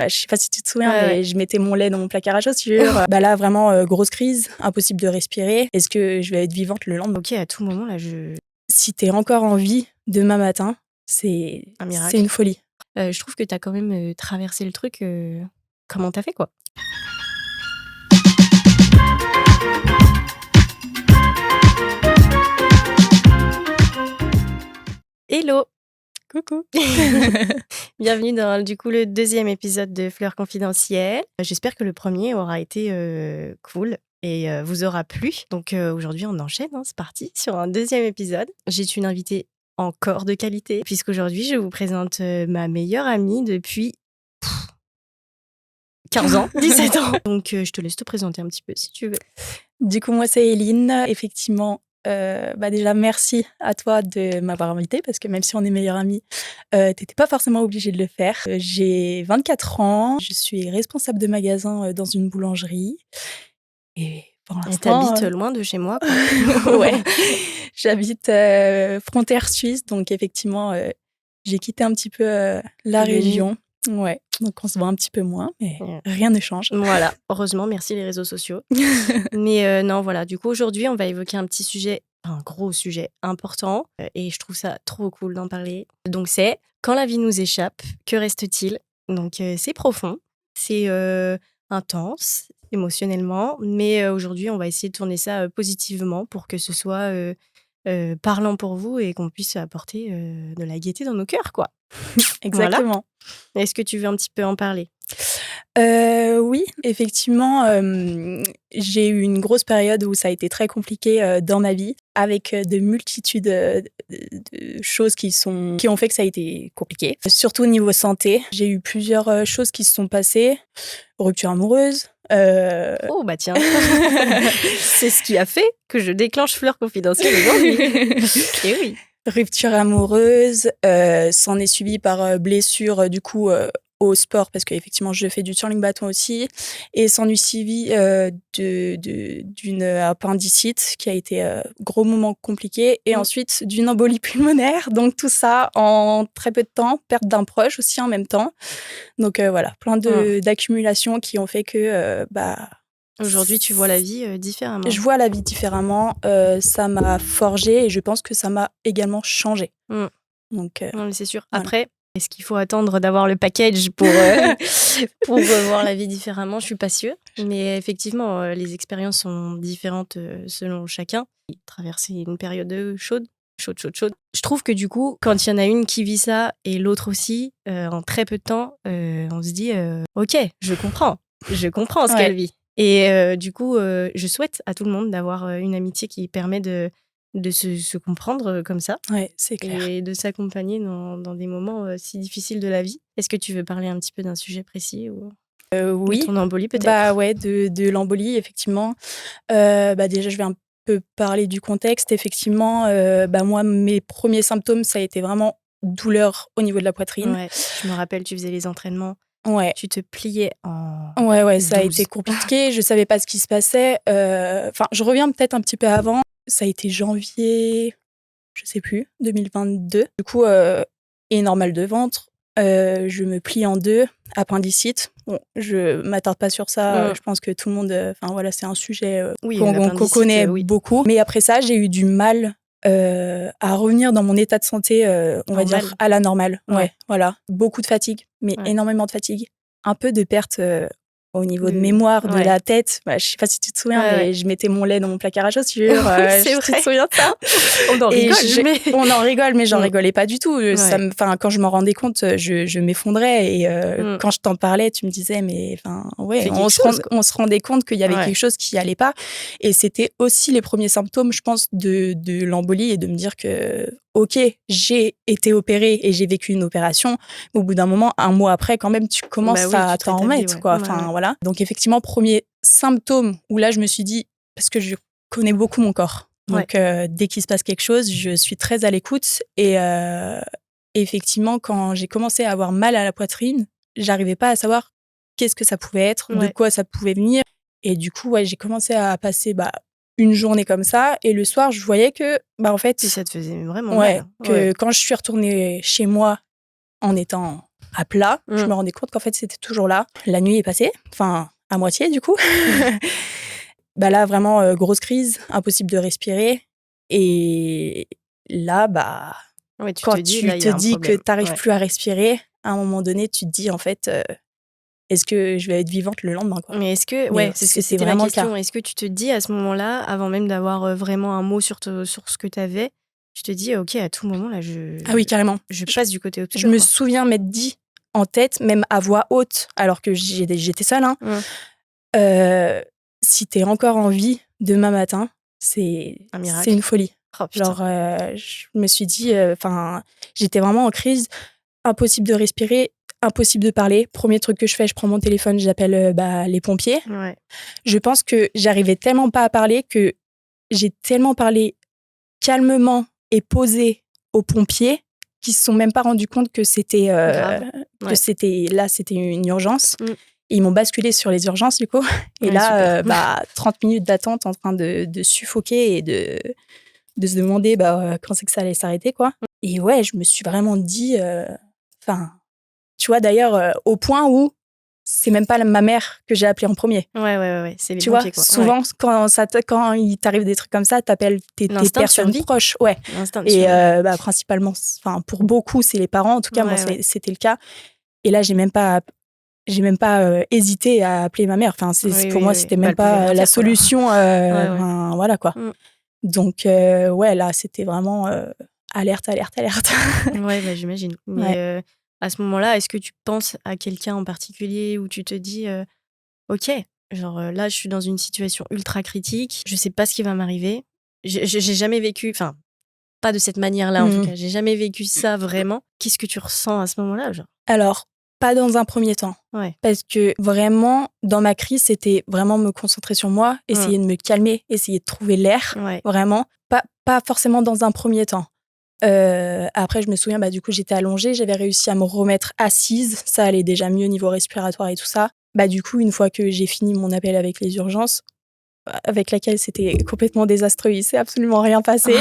Je sais pas si tu te souviens, mais je mettais mon lait dans mon placard à chaussures. Là, vraiment, grosse crise, impossible de respirer. Est-ce que je vais être vivante le lendemain? Ok, à tout moment, là, Si t'es encore en vie demain matin, c'est un miracle. C'est une folie. Je trouve que t'as quand même traversé le truc. Comment t'as fait, quoi? Hello! Coucou. Bienvenue dans du coup le 2e épisode de Fleurs confidentielles. J'espère que le premier aura été cool et vous aura plu. Donc aujourd'hui on enchaîne, c'est parti sur un 2e épisode. J'ai une invitée encore de qualité puisqu'aujourd'hui je vous présente ma meilleure amie depuis 15 ans, 17 ans. Donc je te laisse te présenter un petit peu si tu veux. Du coup, moi c'est Éline. Effectivement, déjà merci à toi de m'avoir invitée parce que même si on est meilleures amies, t'étais pas forcément obligée de le faire. J'ai 24 ans, je suis responsable de magasin dans une boulangerie et pour Et l'instant... t'habites loin de chez moi, quoi. Ouais, j'habite frontière suisse, donc effectivement, j'ai quitté un petit peu la région. Ouais, donc on se voit un petit peu moins, mais rien ne change. Voilà, heureusement, merci les réseaux sociaux. Mais non, voilà, du coup, aujourd'hui, on va évoquer un petit sujet, un gros sujet important, et je trouve ça trop cool d'en parler. Donc, c'est quand la vie nous échappe, que reste-t-il? Donc, c'est profond, c'est intense émotionnellement, mais aujourd'hui, on va essayer de tourner ça positivement pour que ce soit parlant pour vous et qu'on puisse apporter de la gaieté dans nos cœurs, quoi. Exactement. Voilà. Est-ce que tu veux un petit peu en parler? Oui, effectivement, j'ai eu une grosse période où ça a été très compliqué dans ma vie, avec de multitudes de choses qui ont fait que ça a été compliqué. Surtout au niveau santé, j'ai eu plusieurs choses qui se sont passées. Rupture amoureuse. Oh bah tiens, c'est ce qui a fait que je déclenche Fleurs confidentielles aujourd'hui. Et oui. Rupture amoureuse, s'en est suivi par blessure du coup au sport parce qu'effectivement je fais du curling bâton aussi, et s'en est suivi d'une appendicite qui a été gros moment compliqué, et ensuite d'une embolie pulmonaire, donc tout ça en très peu de temps, perte d'un proche aussi en même temps, donc voilà, plein d'accumulations qui ont fait que aujourd'hui, tu vois la vie différemment. Je vois la vie différemment, ça m'a forgée et je pense que ça m'a également changée. Donc, non, mais c'est sûr. Voilà. Après, est-ce qu'il faut attendre d'avoir le package pour voir la vie différemment? Je suis pas sûre. Mais effectivement, les expériences sont différentes selon chacun. Traverser une période chaude. Je trouve que du coup, quand il y en a une qui vit ça et l'autre aussi, en très peu de temps, on se dit ok, je comprends ce qu'elle vit. Et du coup, je souhaite à tout le monde d'avoir une amitié qui permet de se comprendre comme ça. Ouais, c'est clair. Et de s'accompagner dans des moments si difficiles de la vie. Est-ce que tu veux parler un petit peu d'un sujet précis ou Oui. de ton embolie peut-être? Ouais, de l'embolie, effectivement. Déjà, je vais un peu parler du contexte. Effectivement, moi, mes premiers symptômes, ça a été vraiment douleur au niveau de la poitrine. Ouais, je me rappelle, tu faisais les entraînements. Ouais. Tu te pliais en Ouais, ça a 12. été compliqué. Je savais pas ce qui se passait. Je reviens peut-être un petit peu avant. Ça a été janvier, je sais plus, 2022. Du coup, énorme de ventre. Je me plie en deux, appendicite. Bon, je m'attarde pas sur ça. Je pense que tout le monde... c'est un sujet qu'on connaît beaucoup. Mais après ça, j'ai eu du mal à revenir dans mon état de santé, on va dire, à la normale. Ouais, voilà. Beaucoup de fatigue, mais énormément de fatigue. Un peu de perte au niveau de mémoire, de la tête. Je sais pas si tu te souviens, mais je mettais mon lait dans mon placard à chaussures. C'est vrai. Tu te souviens de ça? On en rigole, On en rigole, mais j'en rigolais pas du tout. Quand je m'en rendais compte, je m'effondrais. Et quand je t'en parlais, tu me disais, mais on se rendait compte qu'il y avait quelque chose qui allait pas. Et c'était aussi les premiers symptômes, je pense, de l'embolie, et de me dire que, ok, j'ai été opérée et j'ai vécu une opération. Au bout d'un moment, un mois après, quand même, tu commences à t'en remettre, quoi. Voilà. Donc, effectivement, premier symptôme où là, je me suis dit, parce que je connais beaucoup mon corps. Donc, dès qu'il se passe quelque chose, je suis très à l'écoute. Et effectivement, quand j'ai commencé à avoir mal à la poitrine, j'arrivais pas à savoir qu'est-ce que ça pouvait être, de quoi ça pouvait venir. Et du coup, j'ai commencé à passer une journée comme ça. Et le soir, je voyais que, en fait... ça te faisait vraiment mal. Que quand je suis retournée chez moi en étant à plat. Je me rendais compte qu'en fait, c'était toujours là. La nuit est passée, enfin, à moitié du coup. Là, vraiment, grosse crise, impossible de respirer. Et là, quand tu te dis que tu n'arrives plus à respirer, à un moment donné, tu te dis, en fait, est-ce que je vais être vivante le lendemain, quoi. Mais est-ce que, c'était vraiment la question. Est-ce que tu te dis à ce moment-là, avant même d'avoir vraiment un mot sur ce que tu avais, tu te dis, ok, à tout moment, là, Ah oui, carrément. Je passe du côté obscur. Je me souviens m'être dit en tête, même à voix haute, alors que j'étais seule, si t'es encore en vie demain matin, c'est une folie. Oh, genre, je me suis dit, j'étais vraiment en crise, impossible de respirer, impossible de parler. Premier truc que je fais, je prends mon téléphone, j'appelle les pompiers. Ouais. Je pense que j'arrivais tellement pas à parler que j'ai tellement parlé calmement et posé aux pompiers qui se sont même pas rendus compte que c'était c'était une urgence. Et ils m'ont basculé sur les urgences du coup. Et là, 30 minutes d'attente en train de suffoquer et de se demander quand c'est que ça allait s'arrêter, quoi. Et ouais, je me suis vraiment dit, tu vois, d'ailleurs, au point où c'est même pas ma mère que j'ai appelée en premier. Ouais, c'est les tu pompiers, vois, souvent, quand il t'arrive des trucs comme ça, t'appelles tes personnes proches. Ouais. Et principalement, pour beaucoup, c'est les parents. En tout cas, moi, c'était le cas. Et là, j'ai même pas hésité à appeler ma mère. Enfin, pour moi, c'était même pas la solution. Voilà, quoi. Donc, là, c'était vraiment alerte. Ouais, j'imagine. Mais à ce moment-là, est-ce que tu penses à quelqu'un en particulier où tu te dis, ok, genre là, je suis dans une situation ultra critique, je sais pas ce qui va m'arriver. J'ai jamais vécu, enfin, pas de cette manière-là en tout cas, j'ai jamais vécu ça vraiment. Qu'est-ce que tu ressens à ce moment-là, genre ? Alors, pas dans un premier temps. Ouais. Parce que vraiment, dans ma crise, c'était vraiment me concentrer sur moi, essayer de me calmer, essayer de trouver l'air, vraiment. Pas forcément dans un premier temps. Après, je me souviens, du coup, j'étais allongée, j'avais réussi à me remettre assise. Ça allait déjà mieux niveau respiratoire et tout ça. Du coup, une fois que j'ai fini mon appel avec les urgences, avec laquelle c'était complètement désastreux, il s'est absolument rien passé.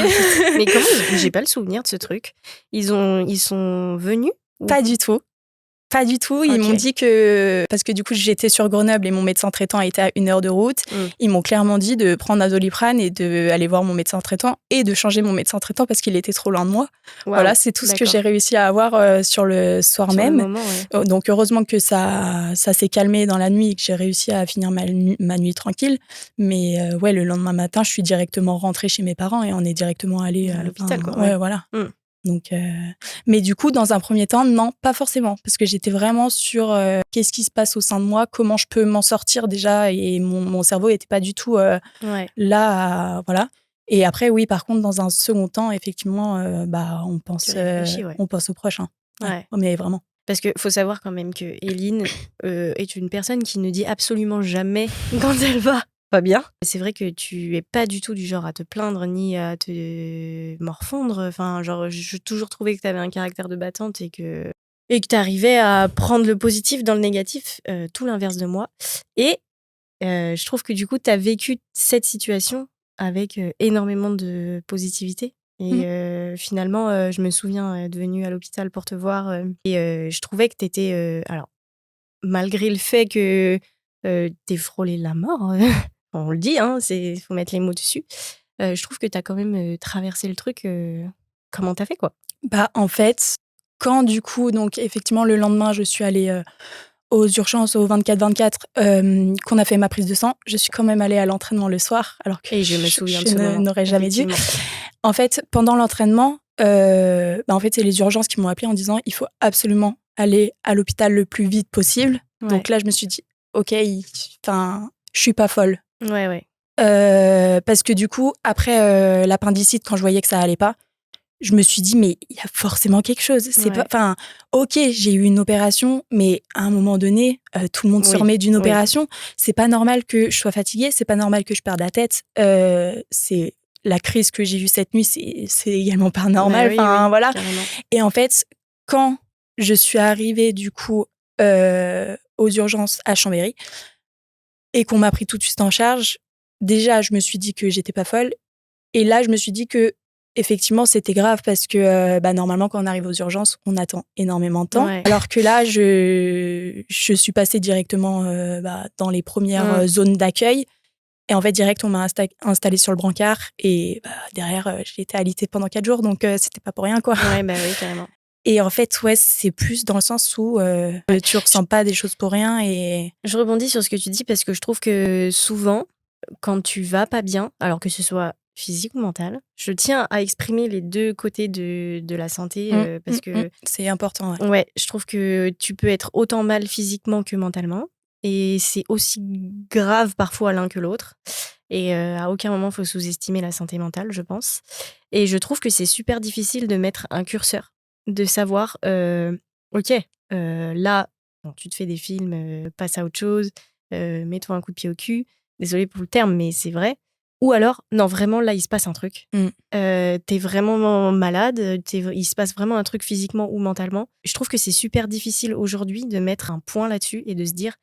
Mais comment j'ai pas le souvenir de ce truc. Ils sont venus ? Pas du tout. Pas du tout. Ils m'ont dit que... Parce que du coup, j'étais sur Grenoble et mon médecin traitant était à 1 heure de route. Ils m'ont clairement dit de prendre un Doliprane et d'aller voir mon médecin traitant et de changer mon médecin traitant parce qu'il était trop loin de moi. Wow. Voilà, c'est tout ce que j'ai réussi à avoir sur le soir même. Le moment, ouais. Donc, heureusement que ça s'est calmé dans la nuit et que j'ai réussi à finir ma nuit tranquille. Mais le lendemain matin, je suis directement rentrée chez mes parents et on est directement allé à l'hôpital. Ouais, voilà. Donc, mais du coup, dans un premier temps, non, pas forcément, parce que j'étais vraiment sur qu'est-ce qui se passe au sein de moi, comment je peux m'en sortir déjà, et mon cerveau n'était pas du tout là, voilà. Et après, oui, par contre, dans un second temps, effectivement, on pense aux proches. Mais vraiment. Parce qu'il faut savoir quand même que Éline est une personne qui ne dit absolument jamais quand elle va pas bien. C'est vrai que tu es pas du tout du genre à te plaindre ni à te morfondre. Enfin, genre, j'ai toujours trouvé que tu avais un caractère de battante et que tu arrivais à prendre le positif dans le négatif, tout l'inverse de moi. Et je trouve que du coup, tu as vécu cette situation avec énormément de positivité. Et finalement, je me souviens être venue à l'hôpital pour te voir et je trouvais que tu étais... alors, malgré le fait que tu aies frôlé la mort... on le dit, il faut mettre les mots dessus. Je trouve que tu as quand même traversé le truc. Comment t'as fait, quoi ? En fait, quand du coup, donc effectivement, le lendemain, je suis allée aux urgences au 24-24, qu'on a fait ma prise de sang, je suis quand même allée à l'entraînement le soir, alors que je n'aurais jamais dû. En fait, pendant l'entraînement, en fait, c'est les urgences qui m'ont appelée en disant il faut absolument aller à l'hôpital le plus vite possible. Ouais. Donc là, je me suis dit, ok, je suis pas folle. Ouais. Parce que du coup, après l'appendicite, quand je voyais que ça allait pas, je me suis dit, mais il y a forcément quelque chose. C'est pas, ok, j'ai eu une opération, mais à un moment donné, tout le monde se remet d'une opération. C'est pas normal que je sois fatiguée, c'est pas normal que je perde la tête. C'est la crise que j'ai eue cette nuit, c'est également pas normal. Voilà. Carrément. Et en fait, quand je suis arrivée du coup aux urgences à Chambéry et qu'on m'a pris tout de suite en charge, déjà, je me suis dit que j'étais pas folle. Et là, je me suis dit que effectivement, c'était grave parce que normalement, quand on arrive aux urgences, on attend énormément de temps. Ouais. Alors que là, je suis passée directement dans les premières zones d'accueil. Et en fait, direct, on m'a installée sur le brancard. Et derrière, j'ai été alitée pendant 4 jours. Donc, c'était pas pour rien, quoi. Ouais, bah oui, carrément. Et en fait, ouais, c'est plus dans le sens où tu ressens pas des choses pour rien. Et je rebondis sur ce que tu dis parce que je trouve que souvent, quand tu vas pas bien, alors que ce soit physique ou mental, je tiens à exprimer les deux côtés de la santé parce que c'est important. Ouais. Ouais, je trouve que tu peux être autant mal physiquement que mentalement et c'est aussi grave parfois l'un que l'autre. Et à aucun moment, il faut sous-estimer la santé mentale, je pense. Et je trouve que c'est super difficile de mettre un curseur, de savoir, ok, là, bon, tu te fais des films, passe à autre chose, mets-toi un coup de pied au cul. Désolée pour le terme, mais c'est vrai. Ou alors, non, vraiment, là, il se passe un truc. T'es vraiment malade, il se passe vraiment un truc physiquement ou mentalement. Je trouve que c'est super difficile aujourd'hui de mettre un point là-dessus et de se dire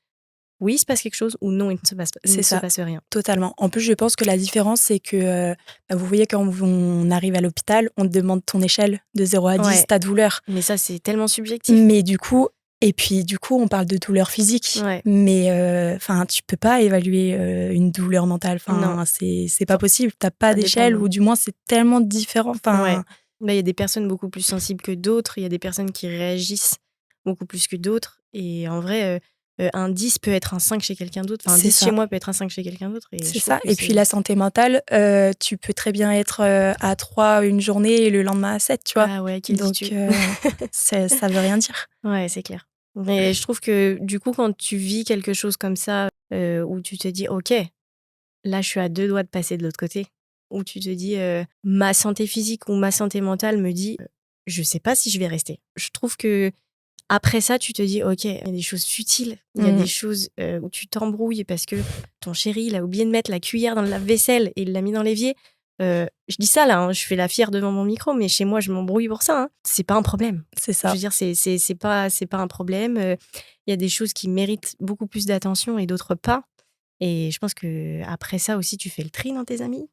oui, il se passe quelque chose ou non, il ne se passe rien. Totalement. En plus, je pense que la différence, c'est que vous voyez, quand on arrive à l'hôpital, on te demande ton échelle de 0 à 10, ta douleur. Mais ça, c'est tellement subjectif. Mais du coup, on parle de douleur physique. Ouais. Mais tu peux pas évaluer une douleur mentale. Enfin, c'est pas possible. T'as pas d'échelle, ou du moins, c'est tellement différent. Enfin, il y a des personnes beaucoup plus sensibles que d'autres. Il y a des personnes qui réagissent beaucoup plus que d'autres. Et en vrai, un 10 peut être un 5 chez quelqu'un d'autre. Enfin, un 10 chez moi peut être un 5 chez quelqu'un d'autre. C'est ça. Et puis la santé mentale, tu peux très bien être à 3 une journée et le lendemain à 7, tu vois. Ah ouais, donc ça veut rien dire. Ouais, c'est clair. Mais je trouve que du coup, quand tu vis quelque chose comme ça, où tu te dis, ok, là, je suis à 2 doigts de passer de l'autre côté, où tu te dis, ma santé physique ou ma santé mentale me dit, je sais pas si je vais rester. Je trouve que après ça, tu te dis, ok, il y a des choses futiles, il y a des choses où tu t'embrouilles parce que ton chéri, il a oublié de mettre la cuillère dans le lave-vaisselle et il l'a mis dans l'évier. Je dis ça là, je fais la fière devant mon micro, mais chez moi, je m'embrouille pour ça. C'est pas un problème. C'est ça. Je veux dire, c'est pas un problème. Il y a des choses qui méritent beaucoup plus d'attention et d'autres pas. Et je pense que après ça aussi, tu fais le tri dans tes amis,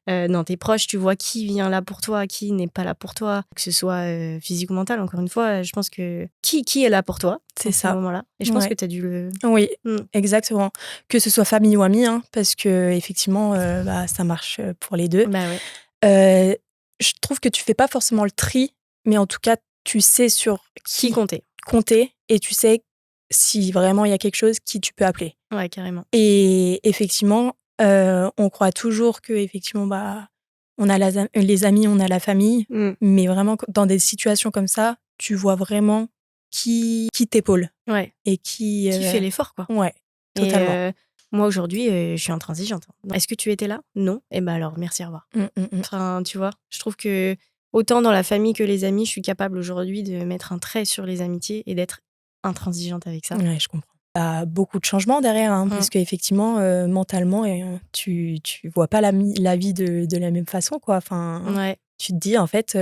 dans tes proches, tu vois qui vient là pour toi, qui n'est pas là pour toi, que ce soit physique ou mental. Encore une fois, je pense que qui est là pour toi, c'est ça. À ce moment-là. Et je pense que tu as dû le. Oui, exactement. Que ce soit famille ou amis, parce que effectivement, ça marche pour les deux. Bah ouais. Je trouve que tu fais pas forcément le tri, mais en tout cas, tu sais sur qui compter, et tu sais si vraiment il y a quelque chose, qui tu peux appeler. Ouais, carrément. Et effectivement, on croit toujours que effectivement, on a les amis, on a la famille, mais vraiment dans des situations comme ça, tu vois vraiment qui t'épaule. Ouais. Et qui fait l'effort, quoi. Ouais, totalement. Et moi aujourd'hui, je suis intransigeante. Est-ce que tu étais là ? Non. Et ben alors, merci, au revoir. Enfin, tu vois, je trouve que autant dans la famille que les amis, je suis capable aujourd'hui de mettre un trait sur les amitiés et d'être intransigeante avec ça. Ouais, je comprends. Il y a beaucoup de changements derrière, parce qu'effectivement, mentalement, tu vois pas la vie de la même façon, quoi. Enfin, tu te dis, en fait,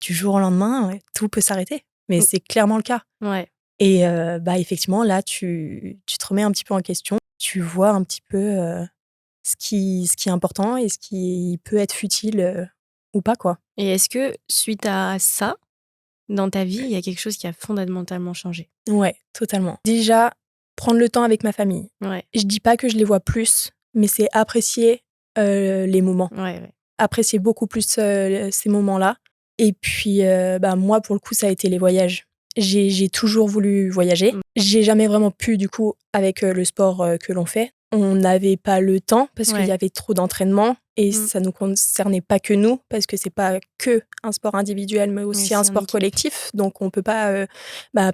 du jour au lendemain, tout peut s'arrêter. Mais c'est clairement le cas. Ouais. Et effectivement, là, tu te remets un petit peu en question. Tu vois un petit peu ce qui est important et ce qui peut être futile ou pas, quoi. Et est-ce que, suite à ça, dans ta vie, il y a quelque chose qui a fondamentalement changé ? Ouais, totalement. Déjà, prendre le temps avec ma famille. Ouais. Je dis pas que je les vois plus, mais c'est apprécier les moments. Ouais. Apprécier beaucoup plus ces moments-là. Et puis, moi, pour le coup, ça a été les voyages. J'ai toujours voulu voyager. J'ai jamais vraiment pu, du coup, avec le sport que l'on fait. On n'avait pas le temps parce qu'il y avait trop d'entraînement et ça ne nous concernait pas que nous, parce que c'est pas que un sport individuel, mais aussi un sport collectif. Donc, on peut pas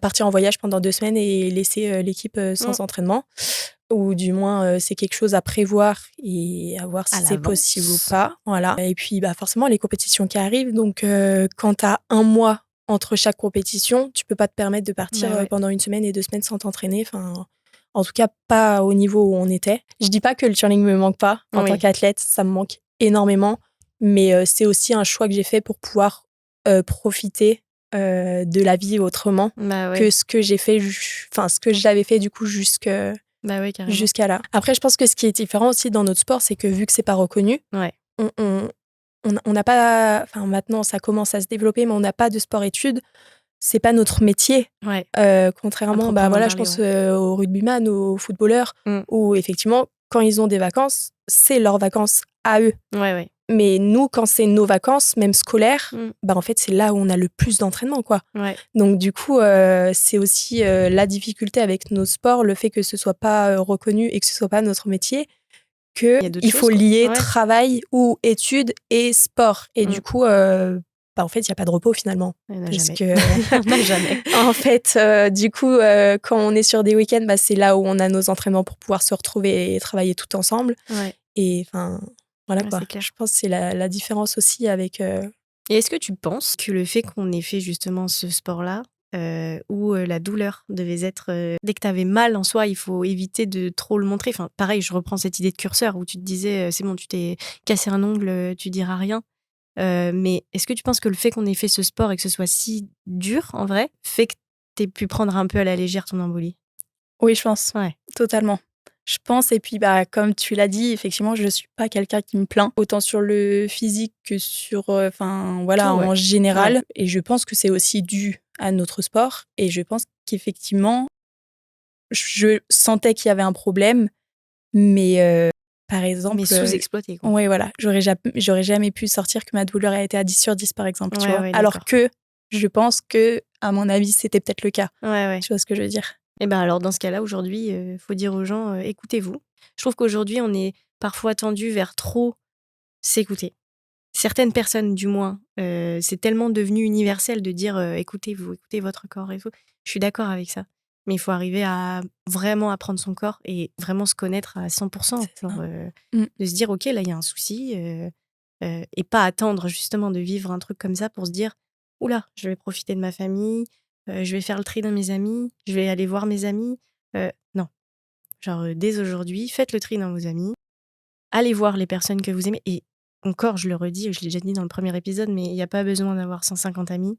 partir en voyage pendant 2 semaines et laisser l'équipe sans entraînement. Ou du moins, c'est quelque chose à prévoir et à voir si c'est possible ou pas. Voilà. Et puis, forcément, les compétitions qui arrivent. Donc, quand tu as 1 mois entre chaque compétition, tu peux pas te permettre de partir pendant 1 semaine et 2 semaines sans t'entraîner. Enfin, en tout cas, pas au niveau où on était. Je dis pas que le curling me manque pas. En tant qu'athlète, ça me manque énormément. Mais c'est aussi un choix que j'ai fait pour pouvoir profiter de la vie autrement que ce que j'ai fait, ce que j'avais fait du coup jusqu'à là. Après, je pense que ce qui est différent aussi dans notre sport, c'est que vu que c'est pas reconnu, on n'a pas, enfin maintenant ça commence à se développer, mais on n'a pas de sport-études. C'est pas notre métier. Ouais. Contrairement, voilà, je pense aux rugbyman, aux footballeurs, où effectivement, quand ils ont des vacances, c'est leurs vacances à eux. Ouais. Mais nous, quand c'est nos vacances, même scolaires, en fait, c'est là où on a le plus d'entraînement, quoi. Ouais. Donc, du coup, c'est aussi la difficulté avec nos sports, le fait que ce soit pas reconnu et que ce soit pas notre métier, qu'il faut lier travail ou études et sport. Et du coup, en fait, il n'y a pas de repos finalement. On n'a jamais. En fait, du coup, quand on est sur des week-ends, c'est là où on a nos entraînements pour pouvoir se retrouver et travailler tout ensemble. Ouais. Et enfin, voilà quoi. Je pense que c'est la différence aussi avec... Et est-ce que tu penses que le fait qu'on ait fait justement ce sport-là, où la douleur devait être... dès que tu avais mal en soi, il faut éviter de trop le montrer. Enfin, pareil, je reprends cette idée de curseur où tu te disais, c'est bon, tu t'es cassé un ongle, tu diras rien. Mais est-ce que tu penses que le fait qu'on ait fait ce sport et que ce soit si dur, en vrai, fait que tu aies pu prendre un peu à la légère ton embolie ? Oui, je pense. Ouais. Totalement. Je pense, et puis comme tu l'as dit, effectivement, je ne suis pas quelqu'un qui me plaint, autant sur le physique que sur, en général. Ouais. Et je pense que c'est aussi dû à notre sport. Et je pense qu'effectivement, je sentais qu'il y avait un problème, mais par exemple... Mais sous-exploité, quoi. Oui, voilà. J'aurais jamais pu sortir que ma douleur a été à 10 sur 10, par exemple, tu vois. Alors que je pense que, à mon avis, c'était peut-être le cas. Ouais. Tu vois ce que je veux dire ? Et alors, dans ce cas-là, aujourd'hui, faut dire aux gens, écoutez-vous. Je trouve qu'aujourd'hui, on est parfois tendu vers trop s'écouter. Certaines personnes, du moins, c'est tellement devenu universel de dire écoutez-vous, écoutez votre corps et tout. Je suis d'accord avec ça. Mais il faut arriver à vraiment apprendre son corps et vraiment se connaître à 100%. De se dire, OK, là, il y a un souci. Et pas attendre justement de vivre un truc comme ça pour se dire, oula, je vais profiter de ma famille, je vais faire le tri dans mes amis, je vais aller voir mes amis. Non. Dès aujourd'hui, faites le tri dans vos amis. Allez voir les personnes que vous aimez. Et encore, je le redis, je l'ai déjà dit dans le premier épisode, mais il n'y a pas besoin d'avoir 150 amis.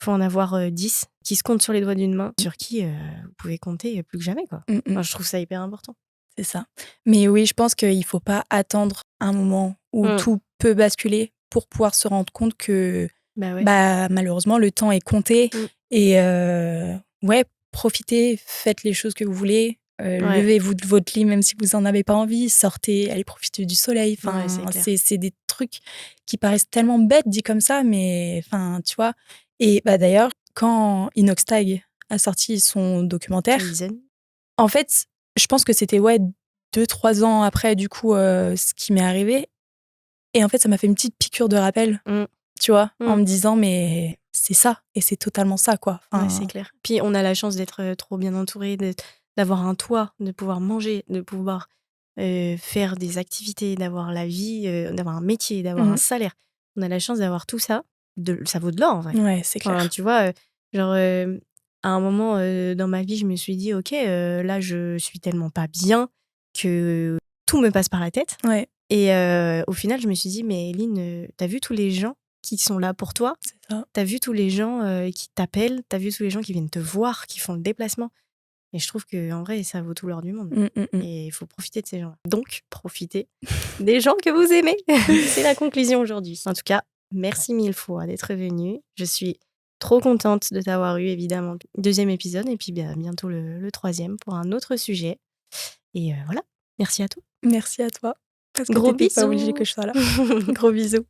Il faut en avoir 10 qui se comptent sur les doigts d'une main, sur qui vous pouvez compter plus que jamais, quoi. Enfin, je trouve ça hyper important. C'est ça. Mais oui, je pense qu'il ne faut pas attendre un moment où tout peut basculer pour pouvoir se rendre compte que malheureusement, le temps est compté. Et profitez, faites les choses que vous voulez. Levez-vous de votre lit même si vous n'en avez pas envie, sortez, allez profiter du soleil. Enfin, c'est des trucs qui paraissent tellement bêtes dit comme ça, mais tu vois. Et d'ailleurs, quand Inox Tag a sorti son documentaire, en fait, je pense que c'était 2-3 ans après du coup ce qui m'est arrivé. Et en fait, ça m'a fait une petite piqûre de rappel, tu vois, en me disant mais c'est ça, et c'est totalement ça, quoi. C'est clair. Puis on a la chance d'être trop bien entouré, d'avoir un toit, de pouvoir manger, de pouvoir faire des activités, d'avoir la vie, d'avoir un métier, d'avoir un salaire. On a la chance d'avoir tout ça. Ça vaut de l'or, en vrai. Ouais, c'est clair. Tu vois, à un moment dans ma vie, je me suis dit, ok, là, je suis tellement pas bien que tout me passe par la tête. Ouais. Et au final, je me suis dit, mais Eline, t'as vu tous les gens qui sont là pour toi ? C'est ça. T'as vu tous les gens qui t'appellent ? T'as vu tous les gens qui viennent te voir, qui font le déplacement ? Et je trouve qu'en vrai, ça vaut tout l'or du monde. Et il faut profiter de ces gens-là. Donc, profitez des gens que vous aimez. C'est la conclusion aujourd'hui. En tout cas, merci 1000 fois d'être venu. Je suis trop contente de t'avoir eu, évidemment. 2e épisode et puis bientôt le 3e pour un autre sujet. Et voilà, merci à toi. Merci à toi. Parce que Gros t'étais bisous. pas obligée que je sois là. Gros bisous.